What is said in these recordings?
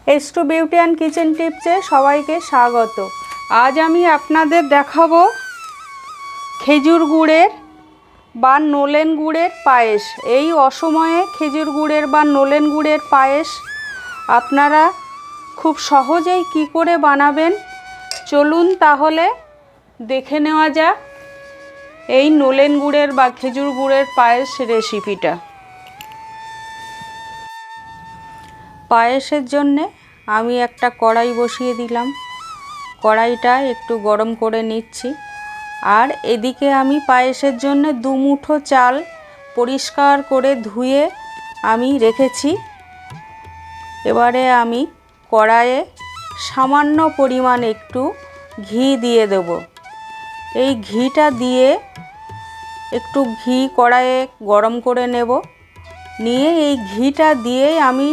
S2 beauty and kitchen টিপসে সবাইকে স্বাগত। আজ আমি আপনাদের দেখাবো খেজুর গুড়ের বা নলেন গুড়ের পায়েস। এই অসময়ে খেজুর গুড়ের বা নলেন গুড়ের পায়েস আপনারা খুব সহজেই কি করে বানাবেন চলুন তাহলে দেখে নেওয়া যাক এই নলেন গুড়ের বা খেজুর গুড়ের পায়েস রেসিপিটা। পায়েসের জন্যে আমি একটা কড়াই বসিয়ে দিলাম, কড়াইটা একটু গরম করে নিচ্ছি। আর এদিকে আমি পায়েসের জন্য 2 মুঠো চাল পরিষ্কার করে ধুয়ে আমি রেখেছি। এবারে আমি কড়াইয়ে সামান্য পরিমাণ একটু ঘি দিয়ে দেব। এই ঘিটা দিয়ে একটু ঘি কড়াইয়ে গরম করে নেব, নিয়ে এই ঘিটা দিয়ে আমি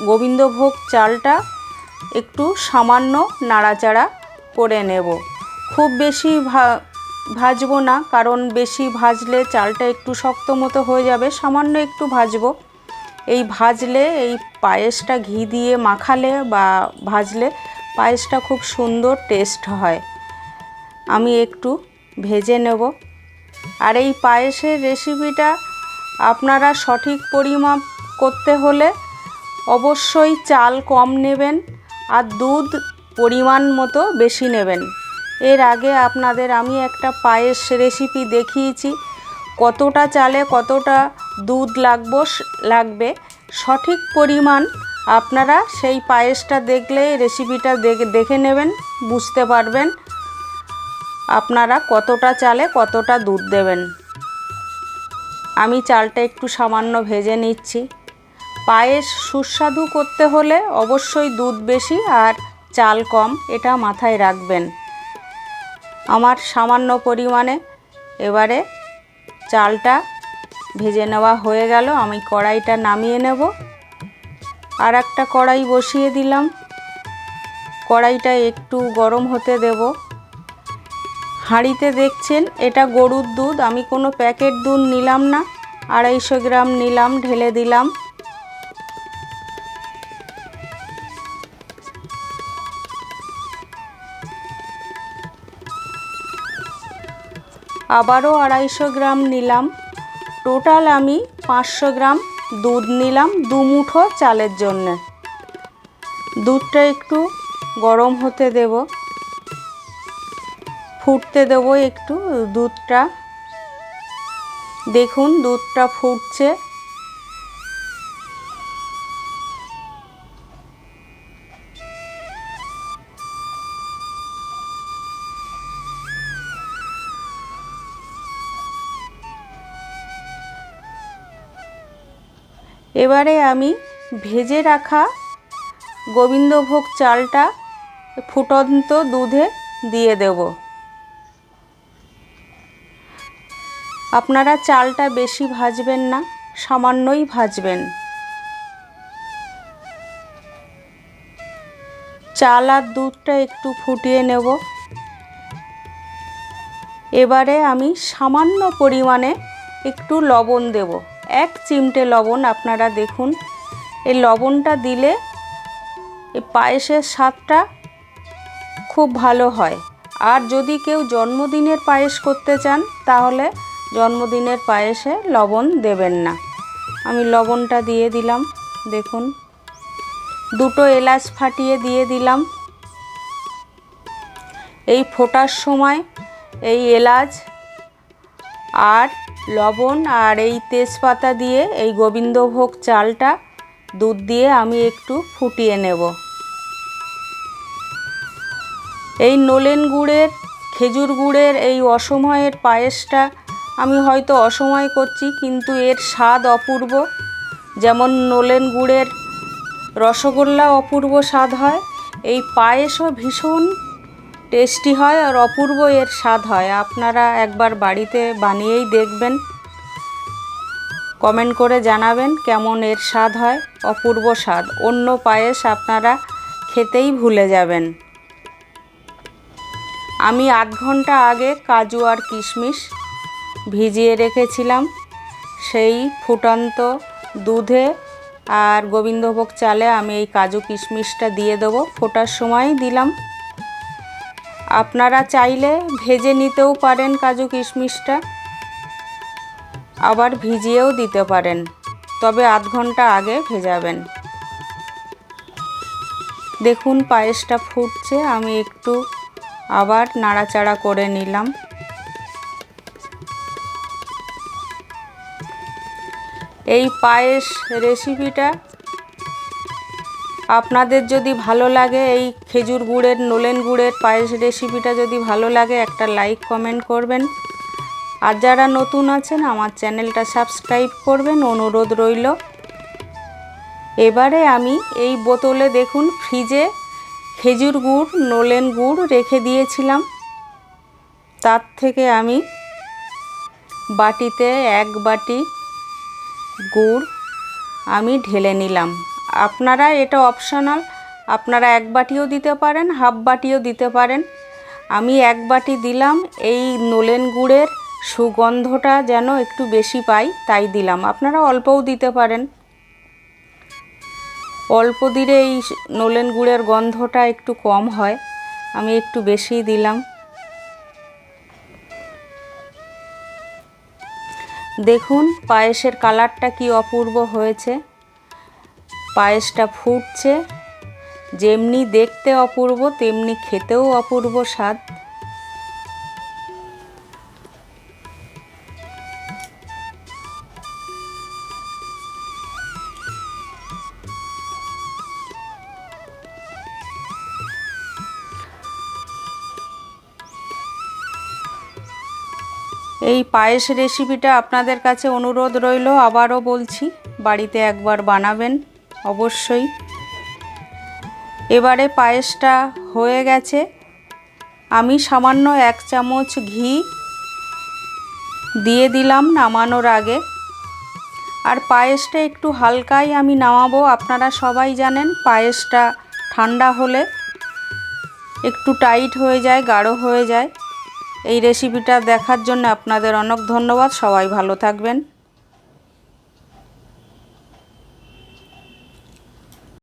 গোবিন্দভোগ চালটা একটু সামান্য নাড়াচাড়া করে নেব। খুব বেশি ভাজবো না, কারণ বেশি ভাজলে চালটা একটু শক্ত মতো হয়ে যাবে। সামান্য একটু ভাজবো। এই ভাজলে এই পায়েসটা ঘি দিয়ে মাখালে বা ভাজলে পায়েসটা খুব সুন্দর টেস্ট হয়। আমি একটু ভেজে নেব। আর এই পায়েসের রেসিপিটা আপনারা সঠিক পরিমাপ করতে হলে অবশ্যই চাল কম নেবেন আর দুধ পরিমাণ মতো বেশি নেবেন। এর আগে আপনাদের আমি একটা পায়েস রেসিপি দেখিয়েছি, কতটা চালে কতটা দুধ লাগবে সঠিক পরিমাণ আপনারা সেই পায়েসটা দেখলে রেসিপিটা দেখে নেবেন, বুঝতে পারবেন আপনারা কতটা চালে কতটা দুধ দেবেন। আমি চালটা একটু সামান্য ভেজে নিচ্ছি। পায়েস সুস্বাদু করতে হলে অবশ্যই দুধ বেশি আর চাল কম, এটা মাথায় রাখবেন। আমার সামান্য পরিমাণে এবারে চালটা ভেজে নেওয়া হয়ে গেল। আমি কড়াইটা নামিয়ে নেব। আর একটা কড়াই বসিয়ে দিলাম, কড়াইটা একটু গরম হতে দেব। হাঁড়িতে দেখছেন এটা গরুর দুধ, আমি কোনো প্যাকেট দুধ নিলাম না, 250 গ্রাম নিলাম, ঢেলে দিলাম। আবারও 250 গ্রাম নিলাম। টোটাল আমি 500 গ্রাম দুধ নিলাম 2 মুঠো চালের জন্য। দুধটা একটু গরম হতে দেব, ফুটতে দেব একটু দুধটা। দেখুন দুধটা ফুটছে। এবারে আমি ভেজে রাখা গোবিন্দভোগ চালটা ফুটন্ত দুধে দিয়ে দেব। আপনারা চালটা বেশি ভাজবেন না, সামান্যই ভাজবেন। চাল আর দুধটা একটু ফুটিয়ে নেব। এবারে আমি সামান্য পরিমাণে একটু লবণ দেব, 1 চিমটে লবণ। আপনারা দেখুন এই লবণটা দিলে এই পায়েসের স্বাদটা খুব ভালো হয়। আর যদি কেউ জন্মদিনের পায়েস করতে চান তাহলে জন্মদিনের পায়েসে লবণ দেবেন না। আমি লবণটা দিয়ে দিলাম। দেখুন 2টো এলাচ ফাটিয়ে দিয়ে দিলাম। এই ফোটার সময় এই এলাচ আর লবণ আর এই তেজপাতা দিয়ে এই গোবিন্দভোগ চালটা দুধ দিয়ে আমি একটু ফুটিয়ে নেব। এই নলেন গুড়ের খেজুর গুড়ের এই অসময়ের পায়েসটা আমি হয়তো অসময় করছি, কিন্তু এর স্বাদ অপূর্ব। যেমন নলেন গুড়ের রসগোল্লা অপূর্ব স্বাদ হয়, এই পায়েসও ভীষণ টেস্টি হয় আর অপূর্ব এর স্বাদ হয়। আপনারা একবার বাড়িতে বানিয়েই দেখবেন, কমেন্ট করে জানাবেন কেমন এর স্বাদ হয়। অপূর্ব স্বাদ, অন্য পায়েস আপনারা খেতেই ভুলে যাবেন। আমি আধ ঘন্টা আগে কাজু আর কিশমিশ ভিজিয়ে রেখেছিলাম। সেই ফুটন্ত দুধে আর গোবিন্দভোগ চালে আমি এই কাজু কিশমিশটা দিয়ে দেবো, ফোটার সময় দিলাম। আপনারা চাইলে ভেজে নিতেও পারেন কাজু কিশমিশটা, আবার ভিজিয়েও দিতে পারেন, তবে আধ ঘন্টা আগে ভেজাবেন। দেখুন পায়েসটা ফুটছে, আমি একটু আবার নাড়াচাড়া করে নিলাম। এই পায়েস রেসিপিটা আপনাদের যদি ভালো লাগে, এই খেজুর গুড়ের নলেন গুড়ের পায়েস রেসিপিটা যদি ভালো লাগে, একটা লাইক কমেন্ট করবেন। আর যারা নতুন আছেন আমার চ্যানেলটা সাবস্ক্রাইব করবেন, অনুরোধ রইল। এবারে আমি এই বোতলে দেখুন ফ্রিজে খেজুর গুড় নলেন গুড় রেখে দিয়েছিলাম, তার থেকে আমি বাটিতে 1 বাটি গুড় আমি ঢেলে নিলাম। আপনারা এটা অপশনাল, আপনারা 1 বাটিও দিতে পারেন, হাফ বাটিও দিতে পারেন। আমি 1 বাটি দিলাম, এই নলেন গুড়ের সুগন্ধটা যেন একটু বেশি পাই তাই দিলাম। আপনারা অল্পও দিতে পারেন, অল্প দিলে এই নলেন গুড়ের গন্ধটা একটু কম হয়, আমি একটু বেশি দিলাম। দেখুন পায়েসের কালারটা কি অপূর্ব হয়েছে। পায়েসটা ফুটছে, যেমনি দেখতে অপূর্ব তেমনি খেতেও অপূর্ব স্বাদ। এই পায়েস রেসিপিটা আপনাদের কাছে অনুরোধ রইল, আবারও বলছি বাড়িতে একবার বানাবেন অবশ্যই। এবারে পায়েসটা হয়ে গেছে, আমি সামান্য 1 চামচ ঘি দিয়ে দিলাম নামানোর আগে। আর পায়েসটা একটু হালকাই আমি নামাবো। আপনারা সবাই জানেন পায়েসটা ঠান্ডা হলে একটু টাইট হয়ে যায়, গাঢ় হয়ে যায়। এই রেসিপিটা দেখার জন্য আপনাদের অনেক ধন্যবাদ। সবাই ভালো থাকবেন।